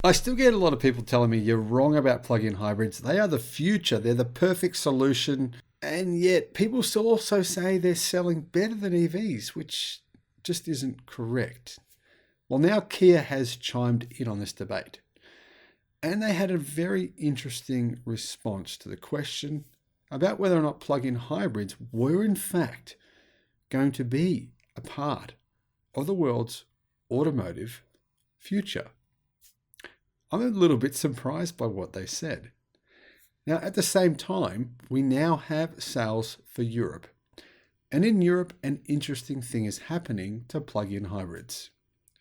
I still get a lot of people telling me you're wrong about plug-in hybrids. They are the future. They're the perfect solution. And yet people still also say they're selling better than EVs, which just isn't correct. Well, now Kia has chimed in on this debate. And they had a very interesting response to the question about whether or not plug-in hybrids were in fact going to be a part of the world's automotive future. I'm a little bit surprised by what they said. Now, at the same time, we now have sales for Europe. And in Europe, an interesting thing is happening to plug-in hybrids.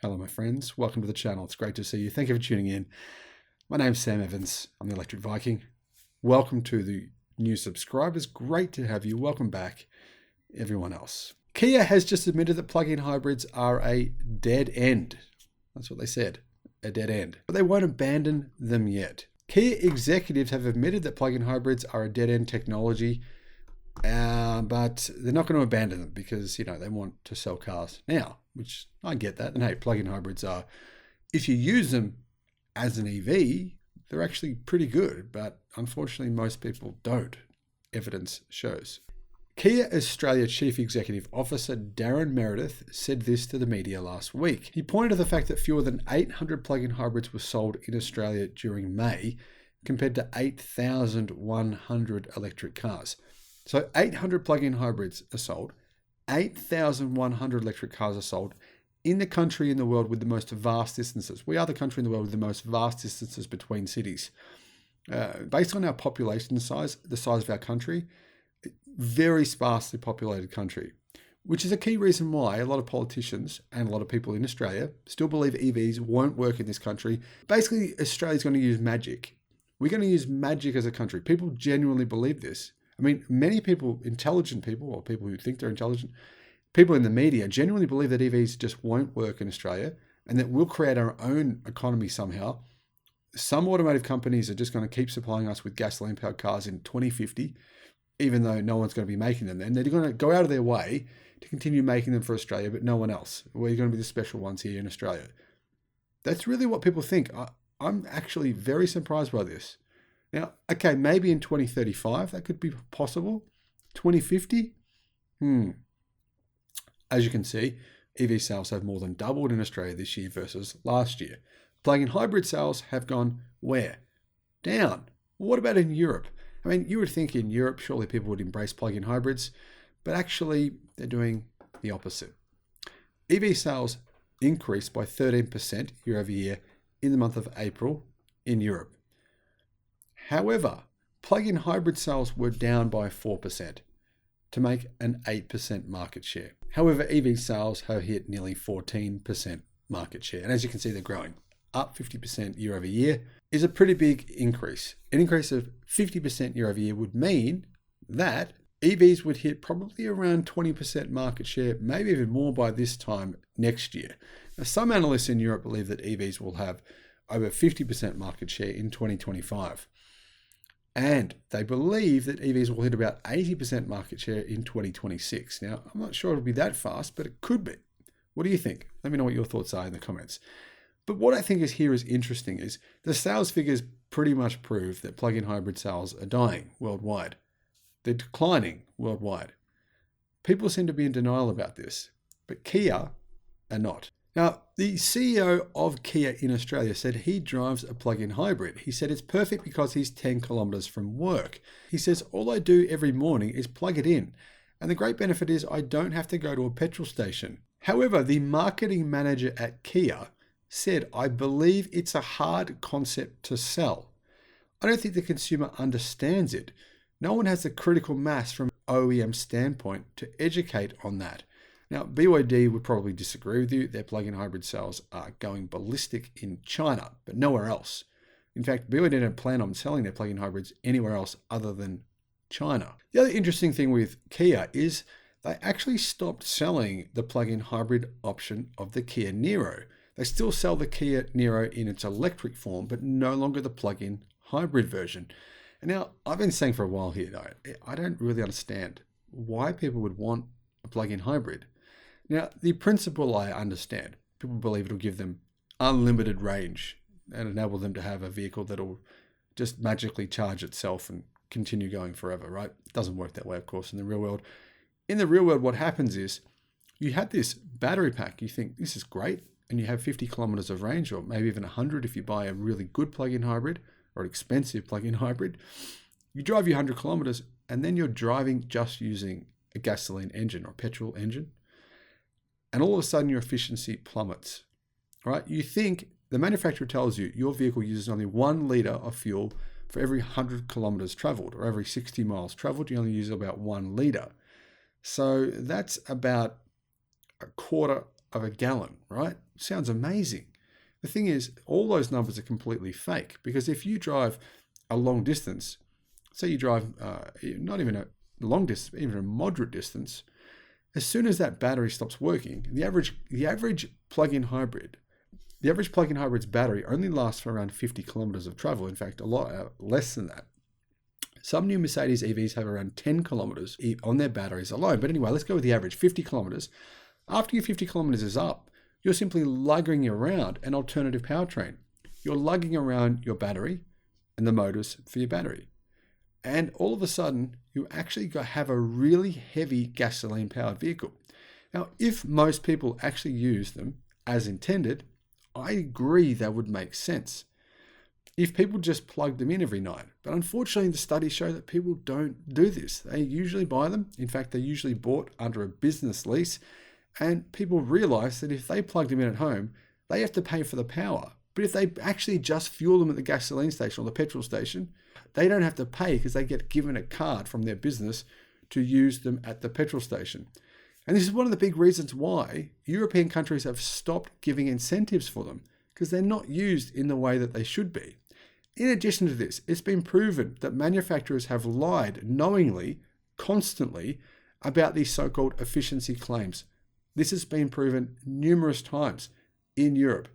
Hello, my friends. Welcome to the channel. It's great to see you. Thank you for tuning in. My name's Sam Evans. I'm the Electric Viking. Welcome to the new subscribers. Great to have you. Welcome back, everyone else. Kia has just admitted that plug-in hybrids are a dead end. That's what they said, a dead end. But they won't abandon them yet. Kia executives have admitted that plug-in hybrids are a dead-end technology, but they're not going to abandon them because, they want to sell cars now, which I get that. And hey, plug-in hybrids are, if you use them as an EV, they're actually pretty good, but unfortunately most people don't, evidence shows. Kia Australia Chief Executive Officer Darren Meredith said this to the media last week. He pointed to the fact that fewer than 800 plug-in hybrids were sold in Australia during May, compared to 8,100 electric cars. So 800 plug-in hybrids are sold, 8,100 electric cars are sold in the country in the world with the most vast distances. We are the country in the world with the most vast distances between cities. Based on our population size, the size of our country, very sparsely populated country, which is a key reason why a lot of politicians and a lot of people in Australia still believe EVs won't work in this country. Basically, Australia's going to use magic. We're going to use magic as a country. People genuinely believe this. I mean, many people, intelligent people, or people who think they're intelligent, people in the media genuinely believe that EVs just won't work in Australia and that we'll create our own economy somehow. Some automotive companies are just going to keep supplying us with gasoline-powered cars in 2050, even though no one's going to be making them then. They're going to go out of their way to continue making them for Australia, but no one else. We're going to be the special ones here in Australia. That's really what people think. I'm actually very surprised by this. Now, okay, maybe in 2035 that could be possible. 2050? As you can see, EV sales have more than doubled in Australia this year versus last year. Plug-in hybrid sales have gone where? Down. What about in Europe? I mean, you would think in Europe, surely people would embrace plug-in hybrids, but actually they're doing the opposite. EV sales increased by 13% year over year in the month of April in Europe. However, plug-in hybrid sales were down by 4% to make an 8% market share. However, EV sales have hit nearly 14% market share. And as you can see, they're growing. Up 50% year over year is a pretty big increase. An increase of 50% year over year would mean that EVs would hit probably around 20% market share, maybe even more by this time next year. Now, some analysts in Europe believe that EVs will have over 50% market share in 2025. And they believe that EVs will hit about 80% market share in 2026. Now, I'm not sure it'll be that fast, but it could be. What do you think? Let me know what your thoughts are in the comments. But what I think is interesting is the sales figures pretty much prove that plug-in hybrid sales are dying worldwide. They're declining worldwide. People seem to be in denial about this, but Kia are not. Now, the CEO of Kia in Australia said he drives a plug-in hybrid. He said it's perfect because he's 10 kilometers from work. He says, all I do every morning is plug it in. And the great benefit is I don't have to go to a petrol station. However, the marketing manager at Kia said, I believe it's a hard concept to sell. I don't think the consumer understands it. No one has the critical mass from an OEM standpoint to educate on that. Now, BYD would probably disagree with you. Their plug-in hybrid sales are going ballistic in China, but nowhere else. In fact, BYD don't plan on selling their plug-in hybrids anywhere else other than China. The other interesting thing with Kia is they actually stopped selling the plug-in hybrid option of the Kia Niro. They still sell the Kia Niro in its electric form, but no longer the plug-in hybrid version. And now, I've been saying for a while here, though, I don't really understand why people would want a plug-in hybrid. Now, the principle I understand. People believe it'll give them unlimited range. and enable them to have a vehicle that'll just magically charge itself and continue going forever, right? It doesn't work that way, of course, in the real world. In the real world, what happens is you have this battery pack. You think this is great, and you have 50 kilometers of range, or maybe even 100 if you buy a really good plug-in hybrid or an expensive plug-in hybrid. You drive your 100 kilometers, and then you're driving just using a gasoline engine or petrol engine, and all of a sudden your efficiency plummets, right? You think the manufacturer tells you your vehicle uses only 1 liter of fuel for every 100 kilometers traveled, or every 60 miles traveled, you only use about 1 liter. So that's about a quarter of a gallon, right? Sounds amazing. The thing is, all those numbers are completely fake, because if you drive a long distance, say you drive not even a long distance, even a moderate distance, as soon as that battery stops working, the average plug-in hybrid's battery only lasts for around 50 kilometers of travel. In fact, a lot less than that. Some new Mercedes EVs have around 10 kilometers on their batteries alone. But anyway, let's go with the average, 50 kilometers. After your 50 kilometers is up, you're simply lugging around an alternative powertrain. You're lugging around your battery and the motors for your battery. And all of a sudden, you actually have a really heavy gasoline-powered vehicle. Now, if most people actually use them as intended, I agree that would make sense if people just plug them in every night. But unfortunately, the studies show that people don't do this. They usually buy them. In fact, they're usually bought under a business lease. And people realize that if they plug them in at home, they have to pay for the power. But if they actually just fuel them at the gasoline station or the petrol station, they don't have to pay because they get given a card from their business to use them at the petrol station. And this is one of the big reasons why European countries have stopped giving incentives for them, because they're not used in the way that they should be. In addition to this, it's been proven that manufacturers have lied knowingly, constantly, about these so-called efficiency claims. This has been proven numerous times in Europe.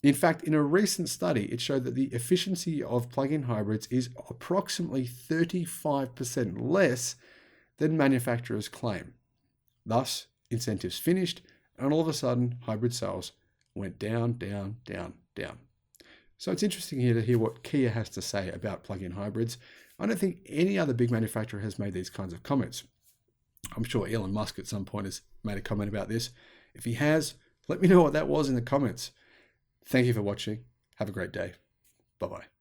In fact, in a recent study, it showed that the efficiency of plug-in hybrids is approximately 35% less than manufacturers claim. Thus, incentives finished, and all of a sudden, hybrid sales went down, down, down, down. So it's interesting here to hear what Kia has to say about plug-in hybrids. I don't think any other big manufacturer has made these kinds of comments. I'm sure Elon Musk at some point has made a comment about this. If he has, let me know what that was in the comments. Thank you for watching. Have a great day. Bye-bye.